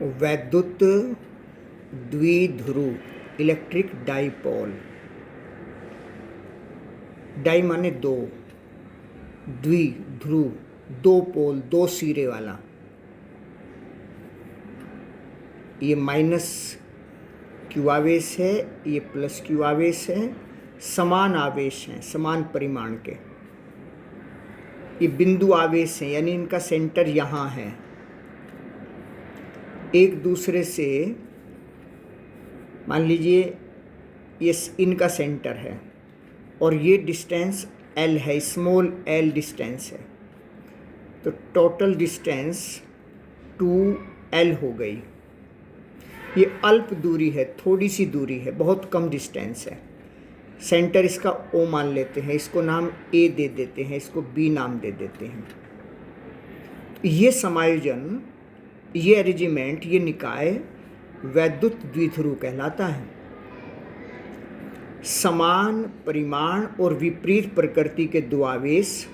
वैद्युत द्विध्रुव electric dipole. Die माने दो, द्विध्रुव दो पोल, दो सिरे वाला। ये माइनस क्यू आवेश है, ये प्लस क्यू आवेश है, समान आवेश हैं, समान परिमाण के। ये बिंदु आवेश हैं, यानी इनका सेंटर यहाँ है, एक दूसरे से। मान लीजिए ये इनका सेंटर है और ये डिस्टेंस L है, स्मॉल l डिस्टेंस है, तो टोटल डिस्टेंस 2L हो गई। ये अल्प दूरी है, थोड़ी सी दूरी है, बहुत कम डिस्टेंस है। सेंटर इसका O मान लेते हैं, इसको नाम A दे देते हैं, इसको B नाम दे देते हैं। ये समायोजन, ये अरेंजमेंट, ये निकाय वैद्युत द्विध्रुव कहलाता है। समान परिमाण और विपरीत प्रकृति के दो आवेश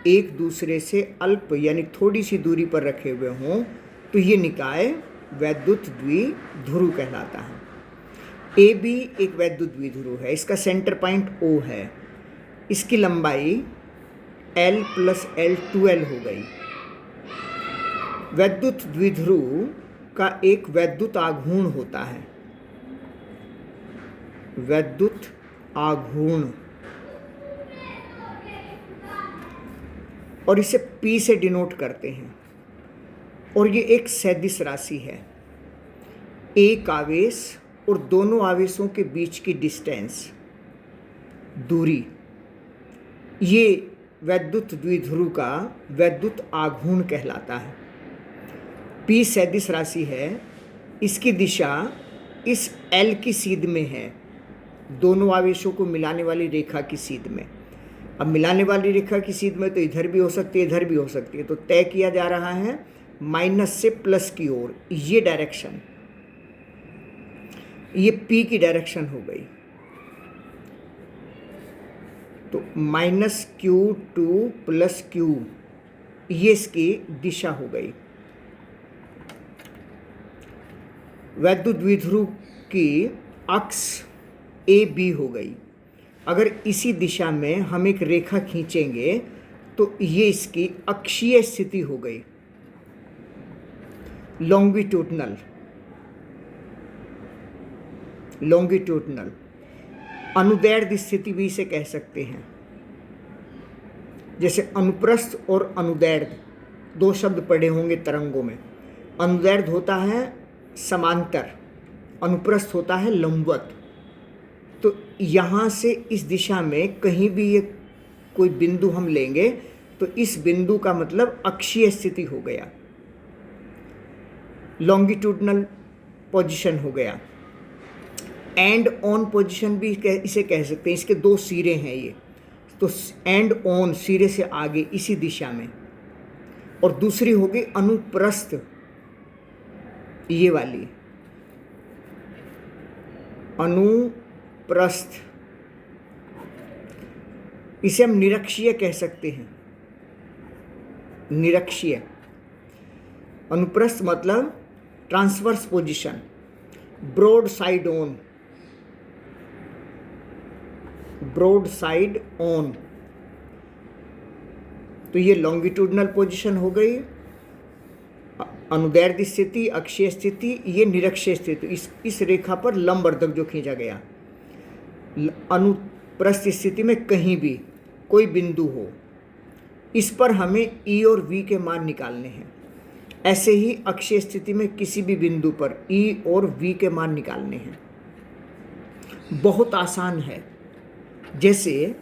एक दूसरे से अल्प यानी थोड़ी सी दूरी पर रखे हुए हों तो ये निकाय वैद्युत द्विध्रुव कहलाता है। ए बी एक वैद्युत द्विध्रुव है, इसका सेंटर पॉइंट O है, इसकी लंबाई L प्लस L 2L हो गई। वैद्युत द्विध्रुव का एक वैद्युत आघूर्ण होता है, वैद्युत आघूर्ण, और इसे P से डिनोट करते हैं। और ये एक सदिश राशि है, एक आवेश और दोनों आवेशों के बीच की डिस्टेंस, दूरी, ये वैद्युत द्विध्रुव का वैद्युत आघूर्ण कहलाता है। P सदिश राशि है, इसकी दिशा इस L की सीध में है, दोनों आवेशों को मिलाने वाली रेखा की सीध में। अब मिलाने वाली रेखा की सीध में तो इधर भी हो सकती है, इधर भी हो सकती है, तो तय किया जा रहा है माइनस से प्लस की ओर। ये डायरेक्शन, ये P की डायरेक्शन हो गई, तो माइनस Q2 प्लस Q, ये इसकी दिशा हो गई। वैद्युत द्विध्रुव की अक्ष AB हो गई। अगर इसी दिशा में हम एक रेखा खींचेंगे तो ये इसकी अक्षीय स्थिति हो गई, लॉन्गिट्यूडनल, लॉन्गिट्यूडनल। अनुदैर्ध्य स्थिति भी इसे कह सकते हैं। जैसे अनुप्रस्थ और अनुदैर्ध्य दो शब्द पढ़े होंगे तरंगों में। अनुदैर्ध्य होता है समांतर, अनुप्रस्थ होता है लंबवत। तो यहाँ से इस दिशा में कहीं भी ये कोई बिंदु हम लेंगे तो इस बिंदु का मतलब अक्षीय स्थिति हो गया, लॉन्गिट्यूडनल पोजीशन हो गया। एंड ऑन पोजीशन भी इसे कह सकते हैं, इसके दो सिरे हैं ये, तो एंड ऑन सिरे से आगे इसी दिशा में। और दूसरी हो गई अनुप्रस्थ, ये वाली अनुप्रस्थ, इसे हम निरक्षीय कह सकते हैं, निरक्षीय। अनुप्रस्थ मतलब transverse position, broad side on, broad side on, तो ये लॉन्गिट्यूडनल पोजीशन हो गई। अनुदैर्ध्य स्थिति, अक्षीय स्थिति, ये निरक्षीय स्थिति, इस रेखा पर लंबवर्धक जो खींचा गया। अनुप्रस्थ स्थिति में कहीं भी कोई बिंदु हो, इस पर हमें E और V के मान निकालने हैं। ऐसे ही अक्षीय स्थिति में किसी भी बिंदु पर E और V के मान निकालने हैं। बहुत आसान है। जैसे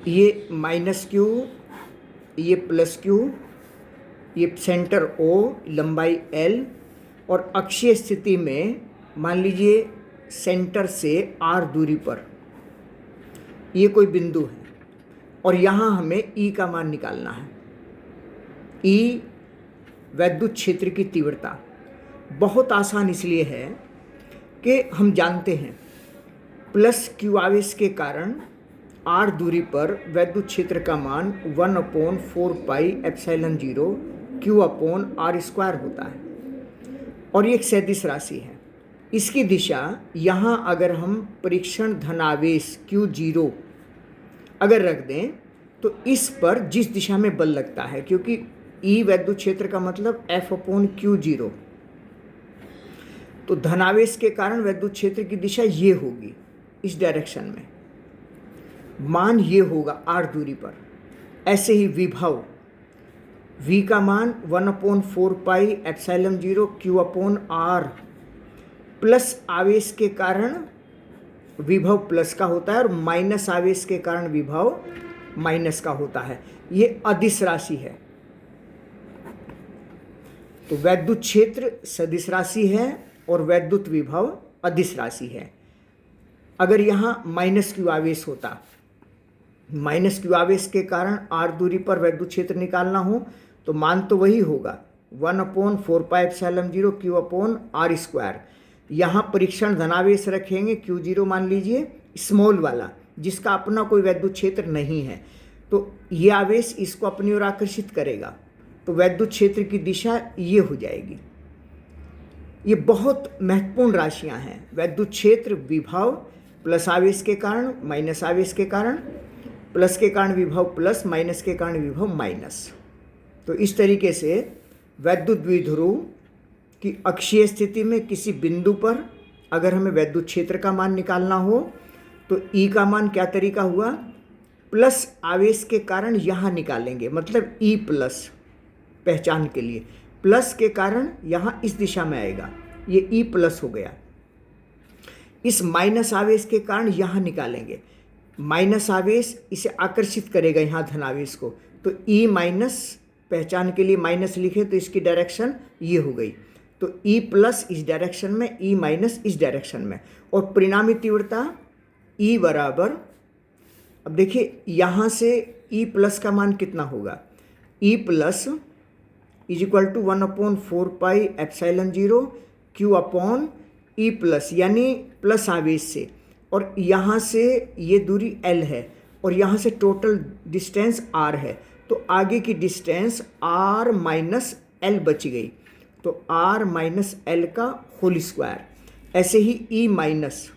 ये माइनस Q, ये प्लस Q, ये सेंटर O, लंबाई L, और अक्षीय स्थिति में मान लीजिए सेंटर से R दूरी पर ये कोई बिंदु है और यहाँ हमें E का मान निकालना है। E वैद्युत क्षेत्र की तीव्रता। बहुत आसान इसलिए है कि हम जानते हैं प्लस Q आवेश के कारण R दूरी पर वैद्युत क्षेत्र का मान 1/4 पाई एप्सिलॉन 0 Q/r² होता है। और ये एक सदिश राशि है। इसकी दिशा यहाँ अगर हम परीक्षण धनावेश Q0 अगर रख दें तो इस पर जिस दिशा में बल लगता है, क्योंकि E वैद्युत क्षेत्र का मतलब F/Q0, तो धनावेश के कारण वैद्युत क्षेत्र की दिशा ये होगी, इस डायरेक्शन में। मान ये होगा r दूरी पर। ऐसे ही विभव v का मान 1/4πε0 Q/r प्लस आवेश के कारण विभव प्लस का होता है और माइनस आवेश के कारण विभव माइनस का होता है। ये अदिश राशि है। तो वैद्युत क्षेत्र सदिश राशि है और वैद्युत विभव अदिश राशि है। अगर यहाँ माइनस क्यू आवेश होता, माइनस क्यू आवेश के कारण r दूरी पर वैद्युत क्षेत्र निकालना हो तो मान तो वही होगा 1/4πε0 Q/r²। यहाँ परीक्षण धनावेश रखेंगे Q0 मान लीजिए स्मॉल वाला, जिसका अपना कोई वैद्युत क्षेत्र नहीं है, तो ये आवेश इसको अपनी ओर आकर्षित करेगा, तो वैद्युत क्षेत्र की दिशा ये हो जाएगी। ये बहुत महत्वपूर्ण राशियाँ हैं। वैद्युत क्षेत्र विभव प्लस आवेश के कारण माइनस आवेश के कारण, प्लस के कारण विभव प्लस, माइनस के कारण विभव माइनस। तो इस तरीके से वैद्युत द्विध्रुव की अक्षीय स्थिति में किसी बिंदु पर अगर हमें वैद्युत क्षेत्र का मान निकालना हो तो E का मान क्या तरीका हुआ, प्लस आवेश के कारण यहाँ निकालेंगे, मतलब E प्लस पहचान के लिए, प्लस के कारण यहाँ इस दिशा में आएगा, ये E प्लस हो गया। इस माइनस आवेश के कारण यहाँ निकालेंगे, माइनस आवेश इसे आकर्षित करेगा यहाँ धनावेश को, तो E माइनस पहचान के लिए माइनस लिखे तो इसकी डायरेक्शन ये हो गई, तो E प्लस इस डायरेक्शन में, E माइनस इस डायरेक्शन में, और परिणामी तीव्रता E बराबर, अब देखिए यहाँ से E प्लस का मान कितना होगा, E plus is equal to 1/4πε0 Q/E plus, यानी प्लस आवेश से, और यहाँ से ये दूरी L है और यहाँ से टोटल डिस्टेंस R है, तो आगे की डिस्टेंस R माइनस L बची गई, तो R माइनस L का होल स्क्वायर। ऐसे ही E माइनस,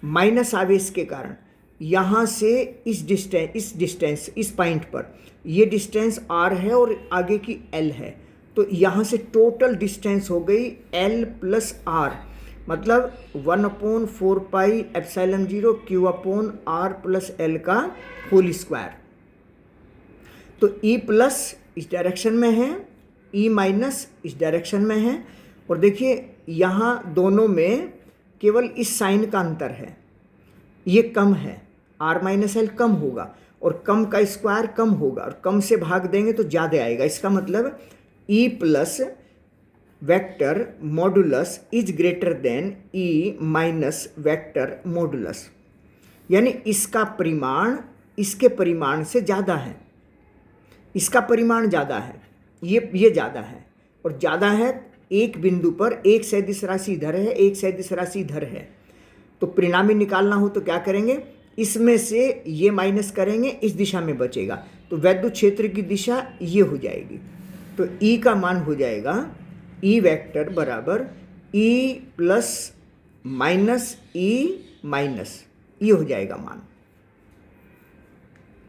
माइनस आवेश के कारण यहाँ से इस डिस्टेंस इस पॉइंट पर ये डिस्टेंस R है और आगे की L है, तो यहाँ से टोटल डिस्टेंस हो गई L प्लस R, मतलब 1/4πε0 Q/r प्लस L का होल स्क्वायर। तो E प्लस इस डायरेक्शन में है, E माइनस इस डायरेक्शन में है, और देखिए यहाँ दोनों में केवल इस साइन का अंतर है, ये कम है, R माइनस L कम होगा और कम का स्क्वायर कम होगा, और कम से भाग देंगे तो ज़्यादा आएगा। इसका मतलब E plus vector modulus is greater than E minus vector modulus, यानी इसका परिमाण इसके परिमाण से ज़्यादा है, इसका परिमाण ज़्यादा है, ये ज़्यादा है, और ज़्यादा है एक बिंदु पर, एक सदिश राशि इधर है, एक सदिश राशि इधर है, तो परिणामी निकालना हो तो क्या करेंगे, इसमें से ये माइनस करेंगे, इस दिशा में बचेगा, तो वैद्युत क्षेत्र की दिशा ये हो जाएगी। तो E का मान हो जाएगा E वेक्टर बराबर E plus minus E minus, ये हो जाएगा मान।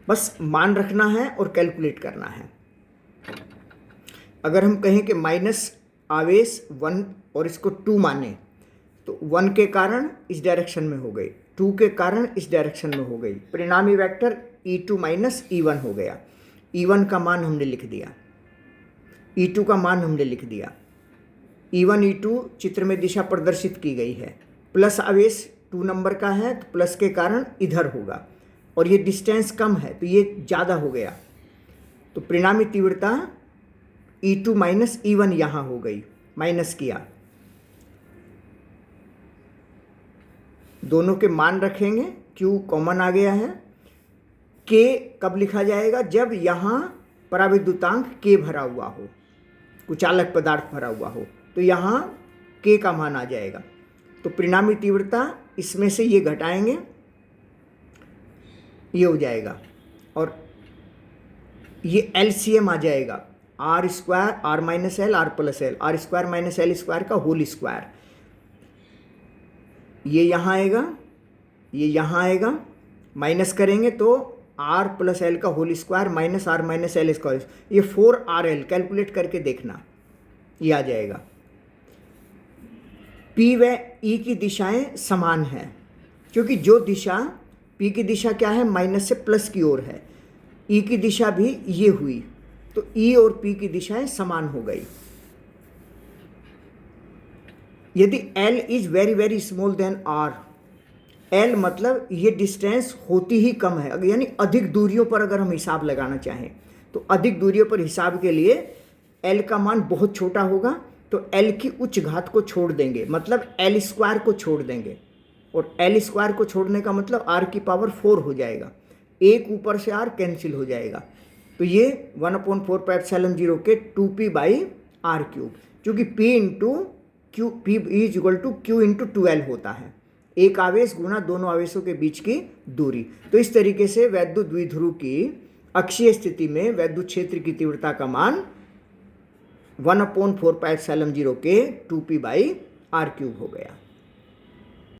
बस मान रखना है और कैलकुलेट करना है। अगर हम कहें कि माइनस आवेश 1 और इसको 2 माने तो 1 के कारण इस डायरेक्शन में हो गई, 2 के कारण इस डायरेक्शन में हो गई, परिणामी वेक्टर E2 माइनस E1 हो गया। E1 का मान हमने लिख दिया, E2 का मान हमने लिख दिया। E1 E2 चित्र में दिशा प्रदर्शित की गई है, प्लस आवेश 2 नंबर का है तो प्लस के कारण इधर होगा, और ये डिस्टेंस कम है तो ये ज़्यादा हो गया, तो परिणामी तीव्रता E2 माइनस E1 यहाँ हो गई, माइनस किया, दोनों के मान रखेंगे, Q कॉमन आ गया है। K कब लिखा जाएगा, जब यहाँ पराविद्युतांक K भरा हुआ हो, कुचालक पदार्थ भरा हुआ हो, तो यहाँ K का मान आ जाएगा। तो परिणामी तीव्रता इसमें से ये घटाएंगे, ये हो जाएगा, और ये LCM आ जाएगा, R square R minus L R plus L, R square minus L square का होल स्क्वायर, ये यहाँ आएगा, ये यहाँ आएगा, माइनस करेंगे तो आर प्लस एल का whole square minus R minus L square, ये 4RL कैलकुलेट करके देखना, ये आ जाएगा। P व E की दिशाएं समान हैं, क्योंकि जो दिशा P की दिशा क्या है, माइनस से प्लस की ओर है, E की दिशा भी ये हुई, तो E और P की दिशाएं समान हो गई। यदि L is very very small than R, L मतलब ये डिस्टेंस होती ही कम है, यानी अधिक दूरियों पर अगर हम हिसाब लगाना चाहें तो अधिक दूरियों पर हिसाब के लिए L का मान बहुत छोटा होगा, तो L की उच्च घात को छोड़ देंगे, मतलब L स्क्वायर को छोड़ देंगे, और L स्क्वायर को छोड़ने का मतलब R की पावर 4 हो जाएगा, एक ऊपर से R कैंसिल हो जाएगा, तो ये 1/4πε0 के 2p/r³, क्योंकि P is equal to Q into 2L होता है, एक आवेश गुना दोनों आवेशों के बीच की दूरी। तो इस तरीके से वैद्युत द्विध्रुव की अक्षीय स्थिति में वैद्युत क्षेत्र की तीव्रता का मान 1/4πε0 के 2p/r³ हो गया।